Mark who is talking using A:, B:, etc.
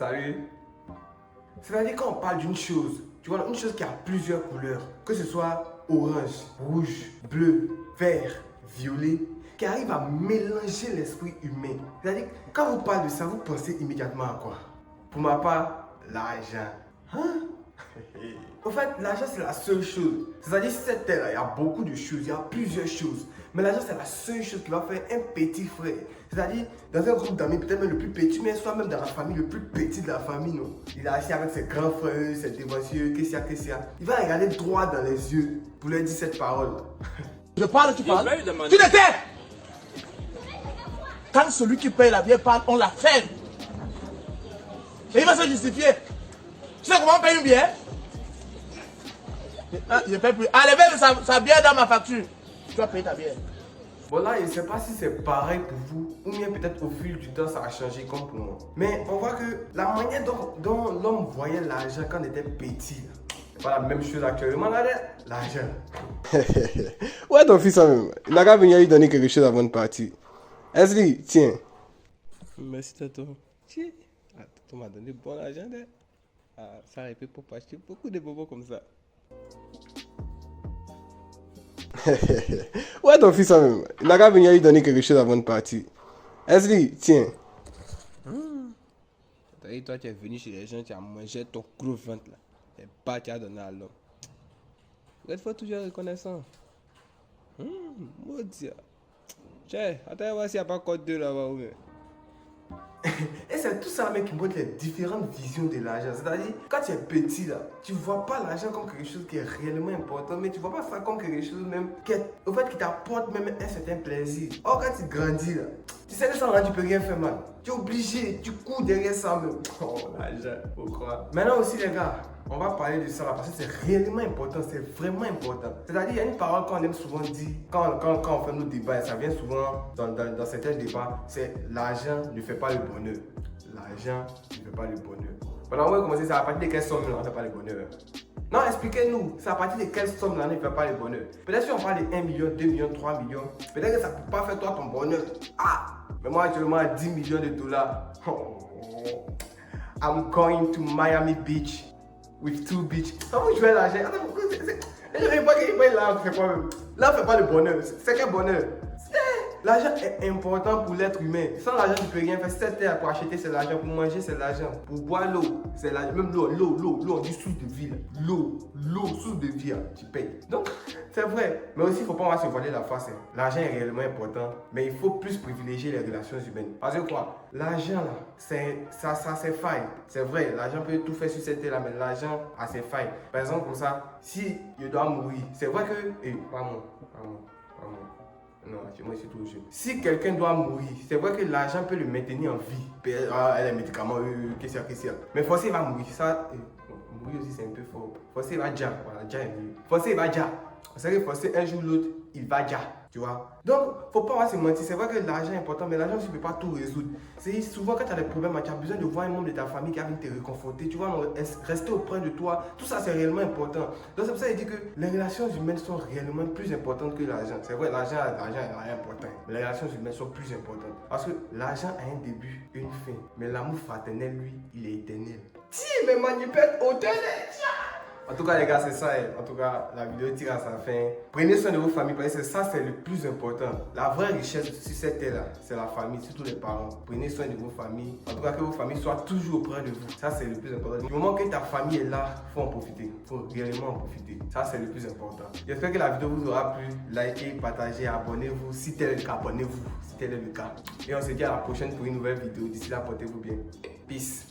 A: Salut. C'est-à-dire quand on parle d'une chose, tu vois, une chose qui a plusieurs couleurs, que ce soit orange, rouge, bleu, vert, violet, qui arrive à mélanger l'esprit humain. C'est-à-dire quand vous parlez de ça, vous pensez immédiatement à quoi? Pour ma part, l'argent. Hein? En fait, l'argent c'est la seule chose. C'est-à-dire cette terre, il y a beaucoup de choses, il y a plusieurs choses. Mais l'argent c'est la seule chose qui va faire un petit frère. C'est-à-dire, dans un groupe d'amis, peut-être même le plus petit, mais soit même dans la famille, le plus petit de la famille, non. Il est assis avec ses grands frères, ses dévancieux, qu'est-ce qu'il y a. Il va regarder droit dans les yeux pour leur dire cette parole.
B: Je parle, tu parles. Tu te tais! Quand celui qui paye la bière parle, on la ferme. Et il va se justifier. Tu sais comment on paye une bière? Ah, je ne paye plus. Allez, mets sa bière dans ma facture. Tu vas payer ta bière.
A: Bon là, je ne sais pas si c'est pareil pour vous, ou bien peut-être au fil du temps, ça a changé comme pour moi. Mais on voit que la manière dont l'homme voyait l'argent quand il était petit, c'est pas la même chose actuellement, l'argent.
C: Ouais, ton fils, même. Il n'a qu'à venir lui donner quelque chose avant de partir. Esli, tiens. Merci, Tato. Tiens. Ah, Tato m'a donné bon argent. Ah, ça aurait pu pour acheter beaucoup de bobos comme ça. Ouais, ton fils, même. Il n'a qu'à venir lui donner quelque chose avant de partir. Esli, tiens. Et toi, tu es venu chez les gens, tu as mangé ton gros ventre là. Et pas, tu as donné à l'homme. Il faut toujours reconnaissant. Maudit. Tiens, attends, voir s'il n'y a pas code 2 là-bas.
A: Et c'est tout ça mec qui montre les différentes visions de l'argent. C'est-à-dire, quand tu es petit là, tu vois pas l'argent comme quelque chose qui est réellement important, mais tu vois pas ça comme quelque chose même qui est, au fait, qui t'apporte même un certain plaisir. Or quand tu grandis là, tu sais que ça là, tu peux rien faire mal. Tu es obligé, tu cours derrière ça même. Oh l'argent, faut croire. Maintenant aussi les gars, on va parler de ça là parce que c'est réellement important, c'est vraiment important. C'est-à-dire, il y a une parole qu'on aime souvent dire quand on fait nos débats, et ça vient souvent dans certains débats, c'est l'argent ne fait pas le bonheur. L'argent ne fait pas le bonheur. Voilà, on va commencer, c'est à partir de quelle somme là on ne fait pas le bonheur? Non, expliquez-nous, c'est à partir de quelle somme là on ne fait pas le bonheur? Peut-être si on parle de 1 million, 2 millions, 3 millions, peut-être que ça ne peut pas faire toi ton bonheur. Ah! Mais moi actuellement à 10 millions de dollars. I'm going to Miami Beach. With 2 beach. Comment je vais l'argent? Je ne sais pas qu'il paye là, on fait quoi même? Là, on ne fait pas le bonheur. C'est quel bonheur? L'argent est important pour l'être humain. Sans l'argent, tu ne peux rien faire. Cette terre pour acheter, c'est l'argent. Pour manger, c'est l'argent. Pour boire l'eau, c'est l'argent. Même l'eau, on dit source de vie. L'eau, source de vie, tu payes. Donc, c'est vrai. Mais aussi, il ne faut pas se voiler la face. L'argent est réellement important. Mais il faut plus privilégier les relations humaines. Parce que quoi? L'argent, là, ça c'est faille. C'est vrai, l'argent peut tout faire sur cette terre-là, mais l'argent a ses failles. Par exemple, comme ça, si je dois mourir, c'est vrai que... Pas moi. Non, moi je suis toujours jeune. Si quelqu'un doit mourir, c'est vrai que l'argent peut le maintenir en vie. Les médicaments, qu'est-ce qu'il y a. Mais forcément il va mourir. Ça, mourir aussi c'est un peu fort. Forcément il va déjà. Voilà, déjà est mieux. Forcément il va déjà. C'est vrai que forcément un jour ou l'autre, il va déjà. Tu vois. Donc, faut pas se mentir. C'est vrai que l'argent est important, mais l'argent ne peut pas tout résoudre. C'est souvent quand tu as des problèmes, tu as besoin de voir un membre de ta famille qui va venir te réconforter. Tu vois, rester auprès de toi. Tout ça, c'est réellement important. Donc, c'est pour ça qu'il dit que les relations humaines sont réellement plus importantes que l'argent. C'est vrai, l'argent est important. Mais les relations humaines sont plus importantes. Parce que l'argent a un début, une fin. Mais l'amour fraternel, lui, il est éternel. Si, mais manipule autant. En tout cas les gars, c'est ça. En tout cas, la vidéo tire à sa fin. Prenez soin de vos familles parce que ça c'est le plus important. La vraie richesse sur cette terre-là, c'est la famille, surtout les parents. Prenez soin de vos familles. En tout cas, que vos familles soient toujours auprès de vous. Ça c'est le plus important. Du moment que ta famille est là, il faut en profiter. Il faut réellement en profiter. Ça c'est le plus important. J'espère que la vidéo vous aura plu. Likez, partagez, abonnez-vous. Si tel est le cas, abonnez-vous. Si tel est le cas. Et on se dit à la prochaine pour une nouvelle vidéo. D'ici là, portez-vous bien. Peace.